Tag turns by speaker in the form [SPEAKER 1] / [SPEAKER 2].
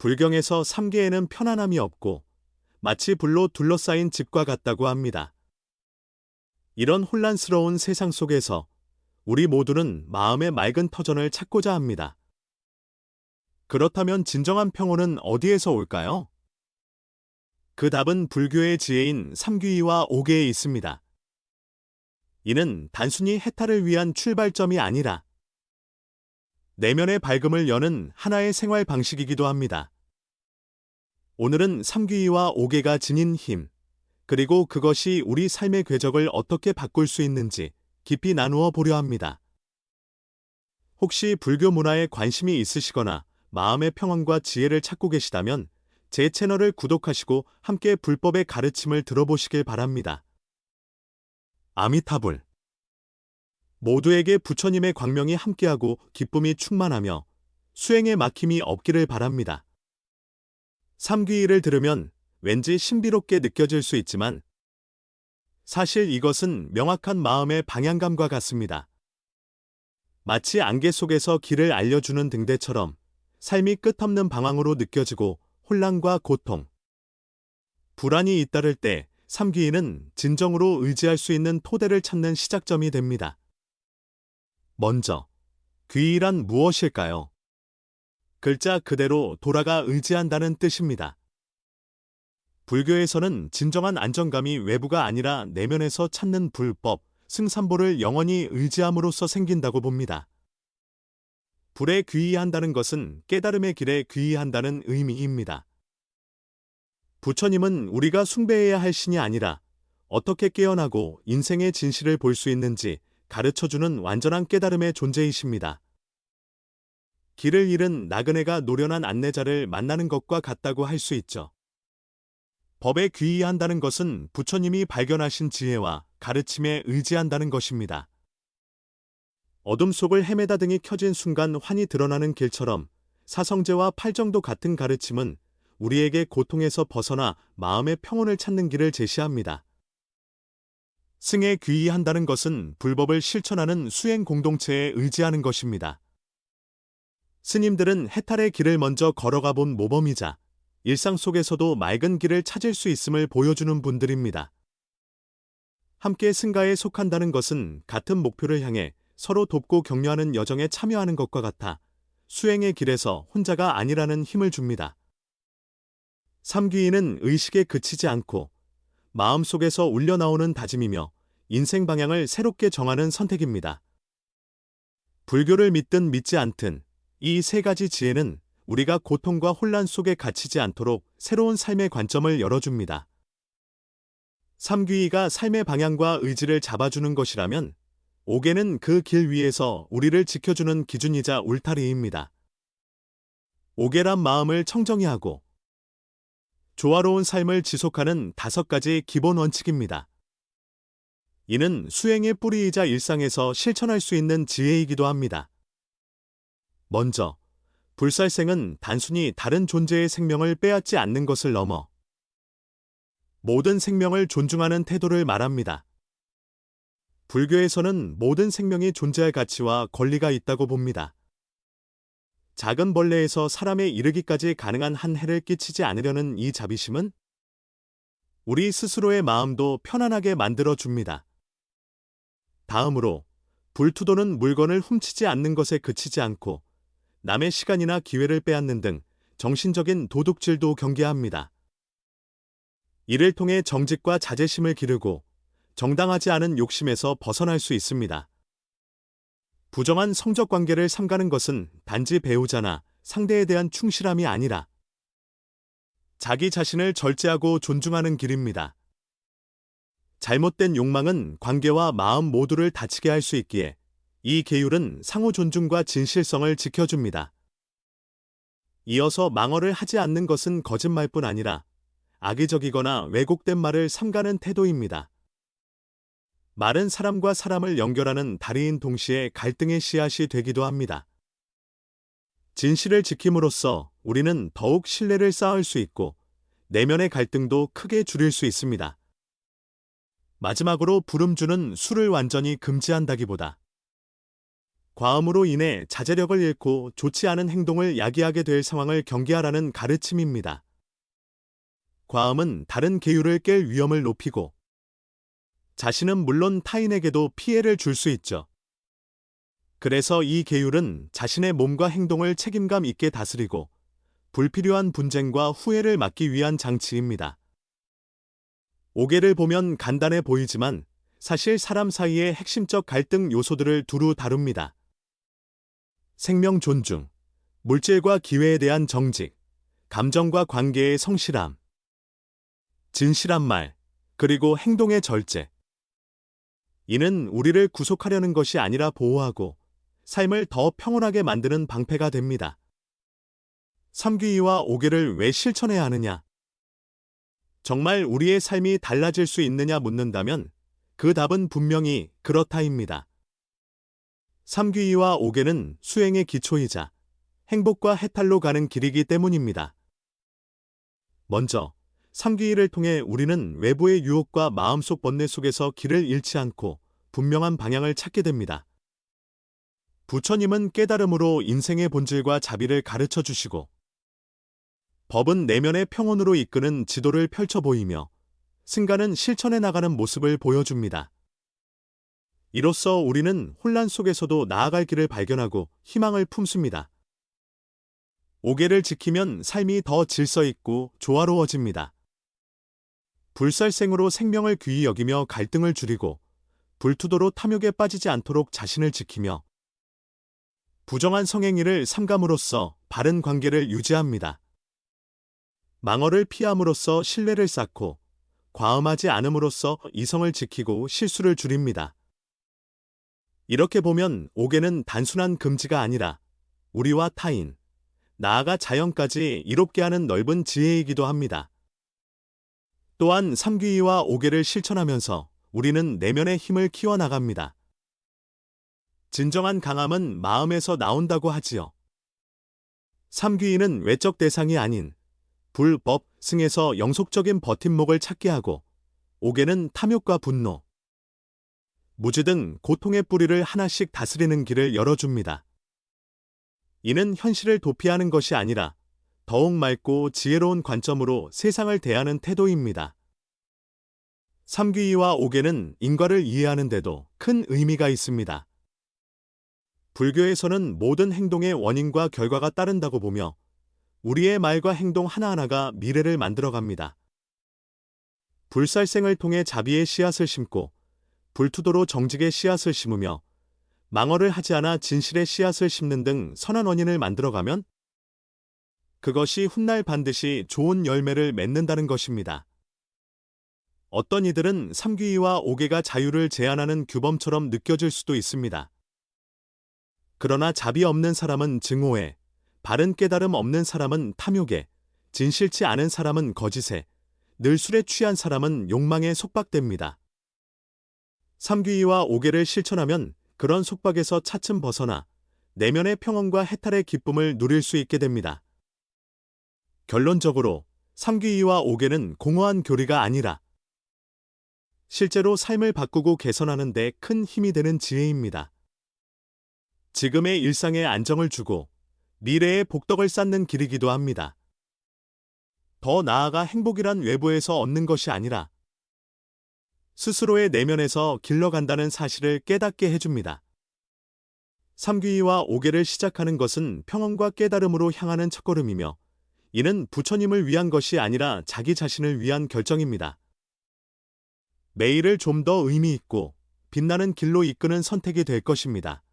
[SPEAKER 1] 불경에서 삼계에는 편안함이 없고 마치 불로 둘러싸인 집과 같다고 합니다. 이런 혼란스러운 세상 속에서 우리 모두는 마음의 맑은 터전을 찾고자 합니다. 그렇다면 진정한 평온은 어디에서 올까요? 그 답은 불교의 지혜인 삼귀의와 오계에 있습니다. 이는 단순히 해탈을 위한 출발점이 아니라 내면의 밝음을 여는 하나의 생활 방식이기도 합니다. 오늘은 삼귀의와 오계가 지닌 힘, 그리고 그것이 우리 삶의 궤적을 어떻게 바꿀 수 있는지 깊이 나누어 보려 합니다. 혹시 불교 문화에 관심이 있으시거나 마음의 평안과 지혜를 찾고 계시다면 제 채널을 구독하시고 함께 불법의 가르침을 들어보시길 바랍니다. 아미타불. 모두에게 부처님의 광명이 함께하고 기쁨이 충만하며 수행에 막힘이 없기를 바랍니다. 삼귀의를 들으면 왠지 신비롭게 느껴질 수 있지만 사실 이것은 명확한 마음의 방향감과 같습니다. 마치 안개 속에서 길을 알려주는 등대처럼 삶이 끝없는 방황으로 느껴지고 혼란과 고통, 불안이 잇따를 때 삼귀의는 진정으로 의지할 수 있는 토대를 찾는 시작점이 됩니다. 먼저, 귀의란 무엇일까요? 글자 그대로 돌아가 의지한다는 뜻입니다. 불교에서는 진정한 안정감이 외부가 아니라 내면에서 찾는 불법, 승산보를 영원히 의지함으로써 생긴다고 봅니다. 불에 귀의한다는 것은 깨달음의 길에 귀의한다는 의미입니다. 부처님은 우리가 숭배해야 할 신이 아니라 어떻게 깨어나고 인생의 진실을 볼 수 있는지 가르쳐주는 완전한 깨달음의 존재이십니다. 길을 잃은 나그네가 노련한 안내자를 만나는 것과 같다고 할 수 있죠. 법에 귀의한다는 것은 부처님이 발견하신 지혜와 가르침에 의지한다는 것입니다. 어둠 속을 헤매다 등이 켜진 순간 환히 드러나는 길처럼 사성제와 팔정도 같은 가르침은 우리에게 고통에서 벗어나 마음의 평온을 찾는 길을 제시합니다. 승에 귀의한다는 것은 불법을 실천하는 수행 공동체에 의지하는 것입니다. 스님들은 해탈의 길을 먼저 걸어가 본 모범이자 일상 속에서도 맑은 길을 찾을 수 있음을 보여주는 분들입니다. 함께 승가에 속한다는 것은 같은 목표를 향해 서로 돕고 격려하는 여정에 참여하는 것과 같아 수행의 길에서 혼자가 아니라는 힘을 줍니다. 삼귀의는 의식에 그치지 않고 마음속에서 울려나오는 다짐이며 인생 방향을 새롭게 정하는 선택입니다. 불교를 믿든 믿지 않든 이 세 가지 지혜는 우리가 고통과 혼란 속에 갇히지 않도록 새로운 삶의 관점을 열어줍니다. 삼귀의가 삶의 방향과 의지를 잡아주는 것이라면 오계는 그 길 위에서 우리를 지켜주는 기준이자 울타리입니다. 오계란 마음을 청정히 하고 조화로운 삶을 지속하는 5가지 기본 원칙입니다. 이는 수행의 뿌리이자 일상에서 실천할 수 있는 지혜이기도 합니다. 먼저, 불살생은 단순히 다른 존재의 생명을 빼앗지 않는 것을 넘어 모든 생명을 존중하는 태도를 말합니다. 불교에서는 모든 생명이 존재할 가치와 권리가 있다고 봅니다. 작은 벌레에서 사람에 이르기까지 가능한 한 해를 끼치지 않으려는 이 자비심은 우리 스스로의 마음도 편안하게 만들어 줍니다. 다음으로, 불투도는 물건을 훔치지 않는 것에 그치지 않고 남의 시간이나 기회를 빼앗는 등 정신적인 도둑질도 경계합니다. 이를 통해 정직과 자제심을 기르고 정당하지 않은 욕심에서 벗어날 수 있습니다. 부정한 성적 관계를 삼가는 것은 단지 배우자나 상대에 대한 충실함이 아니라 자기 자신을 절제하고 존중하는 길입니다. 잘못된 욕망은 관계와 마음 모두를 다치게 할 수 있기에 이 계율은 상호 존중과 진실성을 지켜줍니다. 이어서 망언을 하지 않는 것은 거짓말뿐 아니라 악의적이거나 왜곡된 말을 삼가는 태도입니다. 말은 사람과 사람을 연결하는 다리인 동시에 갈등의 씨앗이 되기도 합니다. 진실을 지킴으로써 우리는 더욱 신뢰를 쌓을 수 있고 내면의 갈등도 크게 줄일 수 있습니다. 마지막으로 불음주는 술을 완전히 금지한다기보다 과음으로 인해 자제력을 잃고 좋지 않은 행동을 야기하게 될 상황을 경계하라는 가르침입니다. 과음은 다른 계율을 깰 위험을 높이고 자신은 물론 타인에게도 피해를 줄 수 있죠. 그래서 이 계율은 자신의 몸과 행동을 책임감 있게 다스리고 불필요한 분쟁과 후회를 막기 위한 장치입니다. 오개를 보면 간단해 보이지만 사실 사람 사이의 핵심적 갈등 요소들을 두루 다룹니다. 생명 존중, 물질과 기회에 대한 정직, 감정과 관계의 성실함, 진실한 말, 그리고 행동의 절제. 이는 우리를 구속하려는 것이 아니라 보호하고 삶을 더 평온하게 만드는 방패가 됩니다. 삼귀이와 오개를 왜 실천해야 하느냐? 정말 우리의 삶이 달라질 수 있느냐 묻는다면 그 답은 분명히 그렇다입니다. 삼귀이와 오개는 수행의 기초이자 행복과 해탈로 가는 길이기 때문입니다. 먼저 삼귀이를 통해 우리는 외부의 유혹과 마음속 번뇌 속에서 길을 잃지 않고 분명한 방향을 찾게 됩니다. 부처님은 깨달음으로 인생의 본질과 자비를 가르쳐 주시고 법은 내면의 평온으로 이끄는 지도를 펼쳐 보이며 승가는 실천해 나가는 모습을 보여줍니다. 이로써 우리는 혼란 속에서도 나아갈 길을 발견하고 희망을 품습니다. 오개를 지키면 삶이 더 질서 있고 조화로워집니다. 불살생으로 생명을 귀히 여기며 갈등을 줄이고 불투도로 탐욕에 빠지지 않도록 자신을 지키며 부정한 성행위를 삼감으로써 바른 관계를 유지합니다. 망언을 피함으로써 신뢰를 쌓고 과음하지 않음으로써 이성을 지키고 실수를 줄입니다. 이렇게 보면 오개는 단순한 금지가 아니라 우리와 타인, 나아가 자연까지 이롭게 하는 넓은 지혜이기도 합니다. 또한 삼귀이와 오개를 실천하면서 우리는 내면의 힘을 키워나갑니다. 진정한 강함은 마음에서 나온다고 하지요. 삼귀이는 외적 대상이 아닌 불법, 승에서 영속적인 버팀목을 찾게 하고 오개는 탐욕과 분노, 무지 등 고통의 뿌리를 하나씩 다스리는 길을 열어줍니다. 이는 현실을 도피하는 것이 아니라 더욱 맑고 지혜로운 관점으로 세상을 대하는 태도입니다. 삼귀이와 오개는 인과를 이해하는 데도 큰 의미가 있습니다. 불교에서는 모든 행동의 원인과 결과가 따른다고 보며 우리의 말과 행동 하나하나가 미래를 만들어갑니다. 불살생을 통해 자비의 씨앗을 심고 불투도로 정직의 씨앗을 심으며 망언을 하지 않아 진실의 씨앗을 심는 등 선한 원인을 만들어가면 그것이 훗날 반드시 좋은 열매를 맺는다는 것입니다. 어떤 이들은 삼귀이와 오개가 자유를 제한하는 규범처럼 느껴질 수도 있습니다. 그러나 자비 없는 사람은 증오에, 바른 깨달음 없는 사람은 탐욕에, 진실치 않은 사람은 거짓에, 늘 술에 취한 사람은 욕망에 속박됩니다. 삼귀이와 오개를 실천하면 그런 속박에서 차츰 벗어나 내면의 평온과 해탈의 기쁨을 누릴 수 있게 됩니다. 결론적으로 삼귀이와 오개는 공허한 교리가 아니라 실제로 삶을 바꾸고 개선하는 데 큰 힘이 되는 지혜입니다. 지금의 일상에 안정을 주고 미래의 복덕을 쌓는 길이기도 합니다. 더 나아가 행복이란 외부에서 얻는 것이 아니라 스스로의 내면에서 길러간다는 사실을 깨닫게 해줍니다. 삼귀이와 오개를 시작하는 것은 평온과 깨달음으로 향하는 첫걸음이며 이는 부처님을 위한 것이 아니라 자기 자신을 위한 결정입니다. 매일을 좀 더 의미 있고 빛나는 길로 이끄는 선택이 될 것입니다.